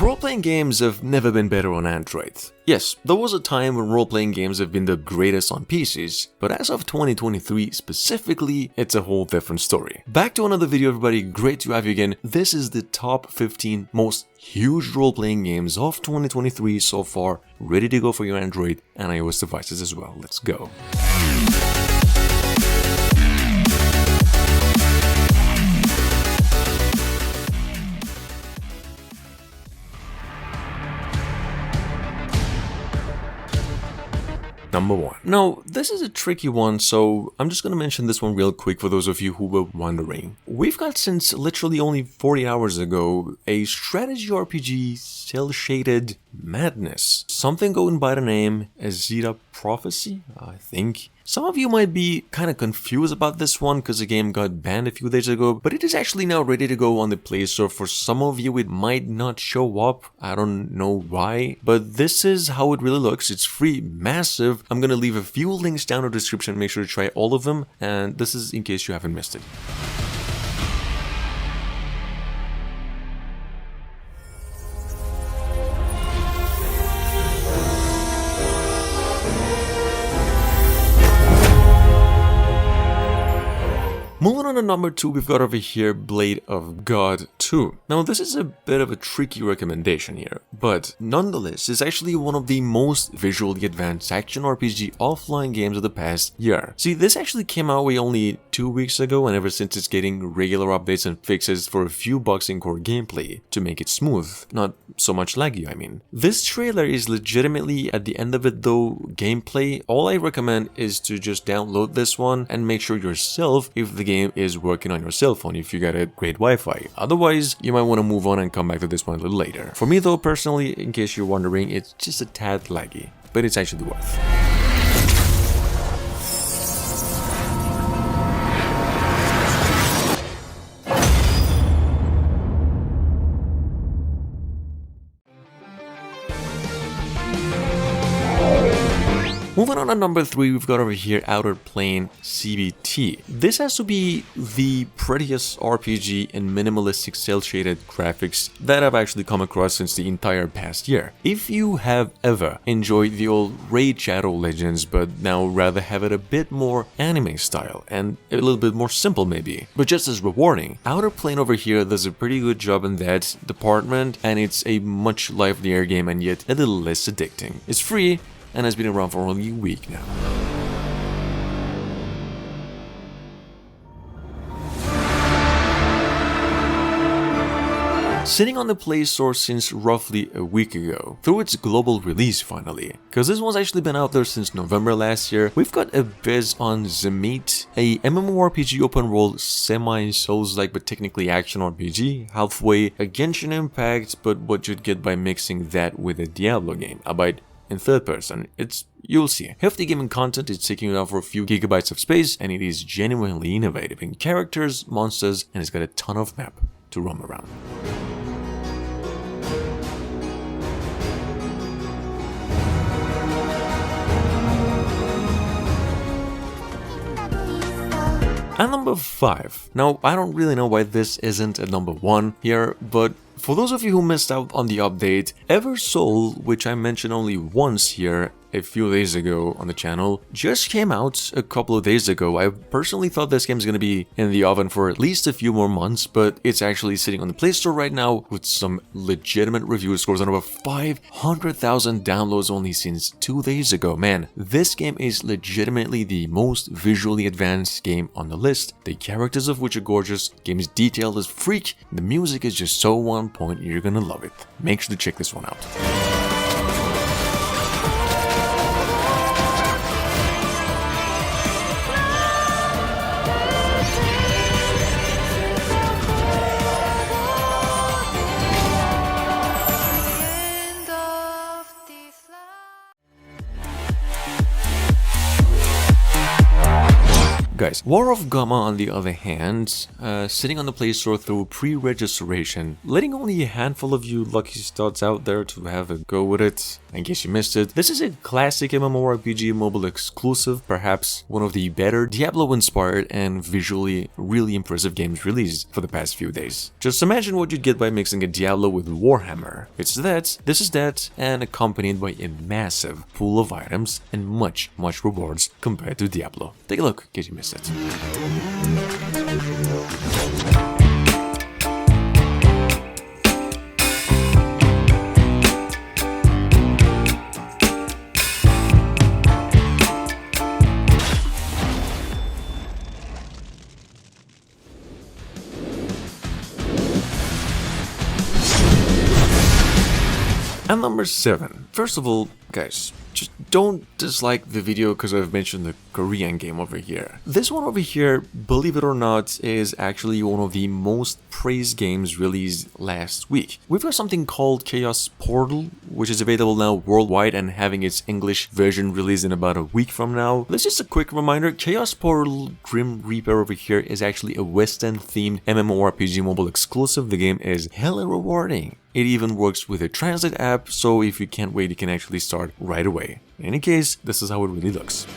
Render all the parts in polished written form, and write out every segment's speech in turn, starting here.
Role-playing games have never been better on Android. Yes, there was a time when role-playing games have been the greatest on PCs, but as of 2023 specifically, it's a whole different story. Back to another video everybody, great to have you again. This is the top 15 most huge role-playing games of 2023 so far, ready to go for your Android and iOS devices as well. Let's go. Number 1. Now, this is a tricky one, so I'm just gonna mention this one real quick for those of you who were wondering. We've got since literally only 40 hours ago a strategy RPG cel-shaded madness. Something going by the name Zeta Prophecy, I think. Some of you might be kind of confused about this one because the game got banned a few days ago, but it is actually now ready to go on the Play Store. For some of you it might not show up, I don't know why, but this is how it really looks. It's free, massive. I'm gonna leave a few links down in the description, make sure to try all of them, and this is in case you haven't missed it. Moving on to number 2, we've got over here Blade of God 2. Now this is a bit of a tricky recommendation here, but nonetheless it's actually one of the most visually advanced action RPG offline games of the past year. See, this actually came out only 2 weeks ago, and ever since it's getting regular updates and fixes for a few bugs in core gameplay to make it smooth, not so much laggy, I mean. This trailer is legitimately, at the end of it though, gameplay. All I recommend is to just download this one and make sure yourself if the game is working on your cell phone, if you got a great Wi-Fi. Otherwise, you might want to move on and come back to this one a little later. For me though, personally, in case you're wondering, it's just a tad laggy, but it's actually worth. Moving on to number 3, we've got over here Outer Plane CBT. This has to be the prettiest RPG in minimalistic cel-shaded graphics that I've actually come across since the entire past year. If you have ever enjoyed the old Raid Shadow Legends, but now rather have it a bit more anime style and a little bit more simple maybe, but just as rewarding, Outer Plane over here does a pretty good job in that department, and it's a much livelier game and yet a little less addicting. It's free and has been around for only a week now. Sitting on the Play Store since roughly a week ago, through its global release finally, because this one's actually been out there since November last year. We've got a biz on ZEMIT, a MMORPG open world semi-Souls-like but technically action RPG, halfway a Genshin Impact, but what you'd get by mixing that with a Diablo game, albeit in third person. You'll see. Hefty gaming content is taking it out for a few gigabytes of space, and it is genuinely innovative in characters, monsters, and it's got a ton of map to roam around. And number 5. Now, I don't really know why this isn't a number 1 here, but for those of you who missed out on the update, Eversoul, which I mentioned only once here a few days ago on the channel, just came out a couple of days ago. I personally thought this game's gonna be in the oven for at least a few more months, but it's actually sitting on the Play Store right now with some legitimate review scores on over 500,000 downloads only since 2 days ago. Man, this game is legitimately the most visually advanced game on the list, the characters of which are gorgeous, game's detailed as freak, the music is just so on point, you're gonna love it. Make sure to check this one out. Guys, War of GAMA on the other hand, sitting on the Play Store through pre-registration, letting only a handful of you lucky studs out there to have a go with it, in case you missed it. This is a classic MMORPG mobile exclusive, perhaps one of the better Diablo-inspired and visually really impressive games released for the past few days. Just imagine what you'd get by mixing a Diablo with Warhammer. It's that, this is that, and accompanied by a massive pool of items and much rewards compared to Diablo. Take a look in case you missed it. And number 7. First of all, guys, just don't dislike the video because I've mentioned the Korean game over here. This one over here, believe it or not, is actually one of the most praised games released last week. We've got something called Chaos Portal, which is available now worldwide and having its English version released in about a week from now. This is a quick reminder, Chaos Portal Grim Reaper over here is actually a Western-themed MMORPG mobile exclusive. The game is hella rewarding. It even works with a translate app, so if you can't wait, you can actually start right away. In any case, this is how it really looks.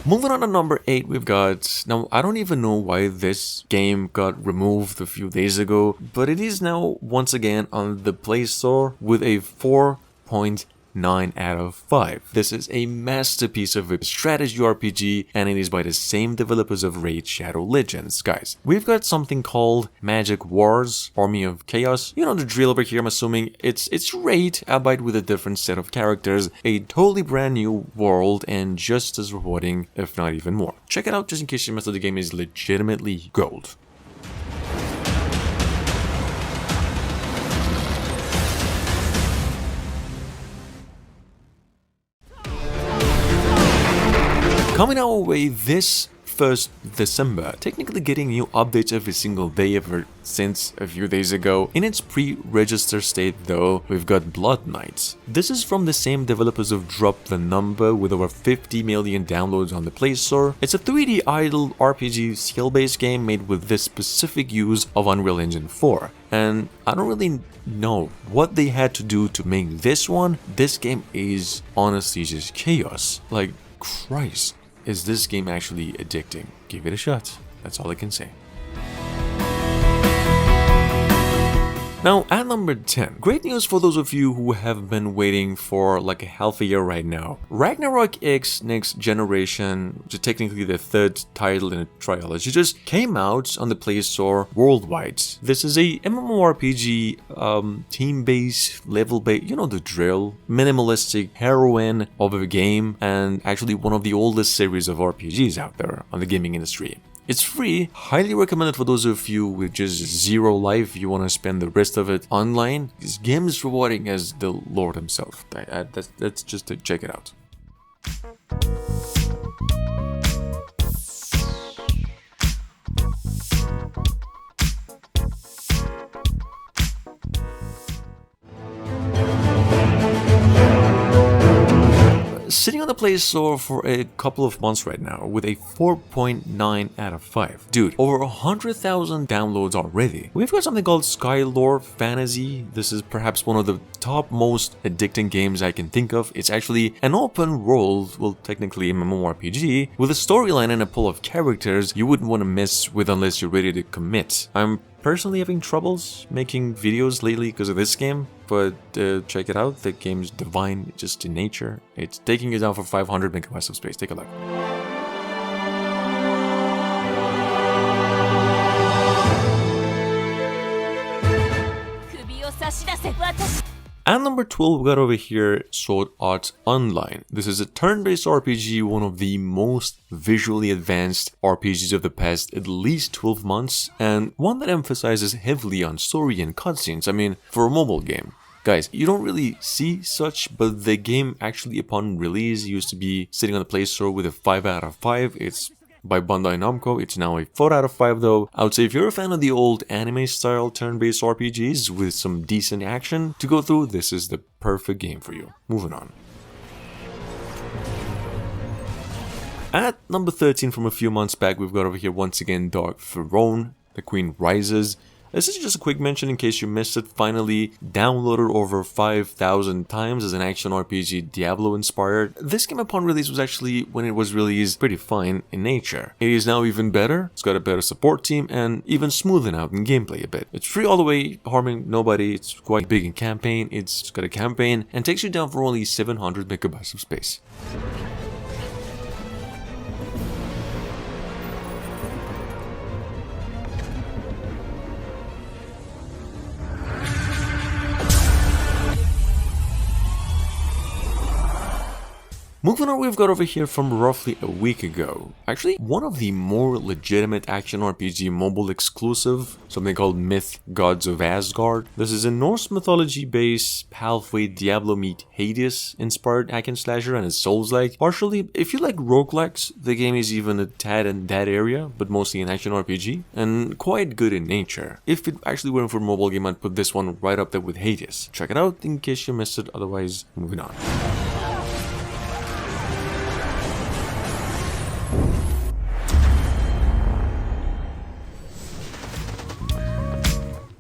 Moving on to number 8, we've got, now I don't even know why this game got removed a few days ago, but it is now once again on the Play Store with a 4.9 out of 5. This is a masterpiece of a strategy RPG, and it is by the same developers of Raid Shadow Legends. Guys, we've got something called Magic Wars, Army of Chaos. You know the drill over here, I'm assuming. It's Raid, albeit with a different set of characters, a totally brand new world, and just as rewarding, if not even more. Check it out just in case you missed it, the game is legitimately gold. Coming our way this 1st December, technically getting new updates every single day ever since a few days ago. In its pre-register state though, we've got Blood Knights. This is from the same developers of Drop the Number with over 50 million downloads on the Play Store. It's a 3D idle RPG skill-based game made with this specific use of Unreal Engine 4. And I don't really know what they had to do to make this one. This game is honestly just chaos. Like, Christ. Is this game actually addicting? Give it a shot. That's all I can say. Now, at number 10, great news for those of you who have been waiting for like a half a year right now. Ragnarok X Next Generation, which is technically the 3rd title in a trilogy, just came out on the Play Store worldwide. This is a MMORPG, team-based, level-based, you know the drill, minimalistic heroine of a game, and actually one of the oldest series of RPGs out there on the gaming industry. It's free, highly recommended for those of you with just 0 life, you want to spend the rest of it online. This game is rewarding as the Lord himself. That's just to check it out. Sitting on the Play Store for a couple of months right now with a 4.9 out of 5. Dude, over 100,000 downloads already. We've got something called Skylor Fantasy. This is perhaps one of the top most addicting games I can think of. It's actually an open world, well technically a MMORPG, with a storyline and a pool of characters you wouldn't want to mess with unless you're ready to commit. I'm personally having troubles making videos lately because of this game, but check it out. The game's divine just in nature. It's taking you down for 500 megabytes of space. Take a look. At number 12, we got over here Sword Art Online. This is a turn-based RPG, one of the most visually advanced RPGs of the past at least 12 months, and one that emphasizes heavily on story and cutscenes, I mean, for a mobile game. Guys, you don't really see such, but the game actually upon release used to be sitting on the Play Store with a 5 out of 5. It's by Bandai Namco. It's now a 4 out of 5 though. I would say if you're a fan of the old anime style turn-based RPGs with some decent action to go through, this is the perfect game for you. Moving on. At number 13 from a few months back, we've got over here once again Dark Throne, The Queen Rises. This is just a quick mention in case you missed it. Finally downloaded over 5,000 times as an action RPG Diablo inspired. This game upon release was actually, when it was released, pretty fine in nature. It is now even better. It's got a better support team and even smoothened out in gameplay a bit. It's free all the way, harming nobody. It's quite big in campaign. It's got a campaign and takes you down for only 700 megabytes of space. Moving on, we've got over here from roughly a week ago. Actually, one of the more legitimate action RPG mobile exclusive, something called Myth Gods of Asgard. This is a Norse mythology based, halfway Diablo meet Hades inspired hack and slasher, and it's Souls-like. Partially, if you like roguelikes, the game is even a tad in that area, but mostly an action RPG, and quite good in nature. If it actually weren't for a mobile game, I'd put this one right up there with Hades. Check it out in case you missed it, otherwise, moving on.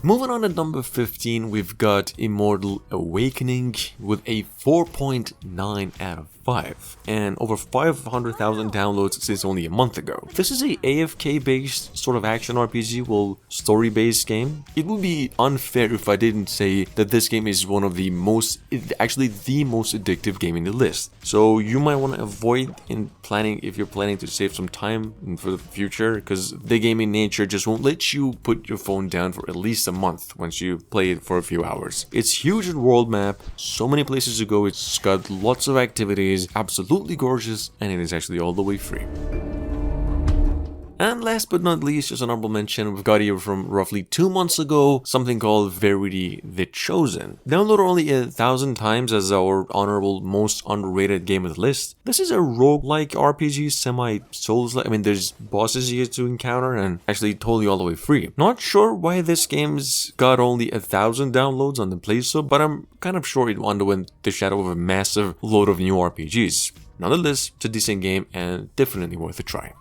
Moving on to number 15, we've got Immortal Awakening with a 4.9 out of 5 and over 500,000 downloads since only a month ago. This is a AFK based sort of action RPG, well, story based game. It would be unfair if I didn't say that this game is one of the most, actually the most addictive game in the list. So you might want to avoid in planning, if you're planning to save some time for the future, because the game in nature just won't let you put your phone down for at least a month once you play it for a few hours. It's huge in world map, so many places to go, it's got lots of activities, absolutely gorgeous, and it is actually all the way free. And last but not least, just an honorable mention, we've got here from roughly 2 months ago, something called Verity The Chosen. Downloaded only 1,000 times as our honorable most underrated game of the list. This is a roguelike RPG, semi-Souls-like. I mean, there's bosses here to encounter and actually totally all the way free. Not sure why this game's got only 1,000 downloads on the Play Store, but I'm kind of sure it underwent the shadow of a massive load of new RPGs. Nonetheless, it's a decent game and definitely worth a try.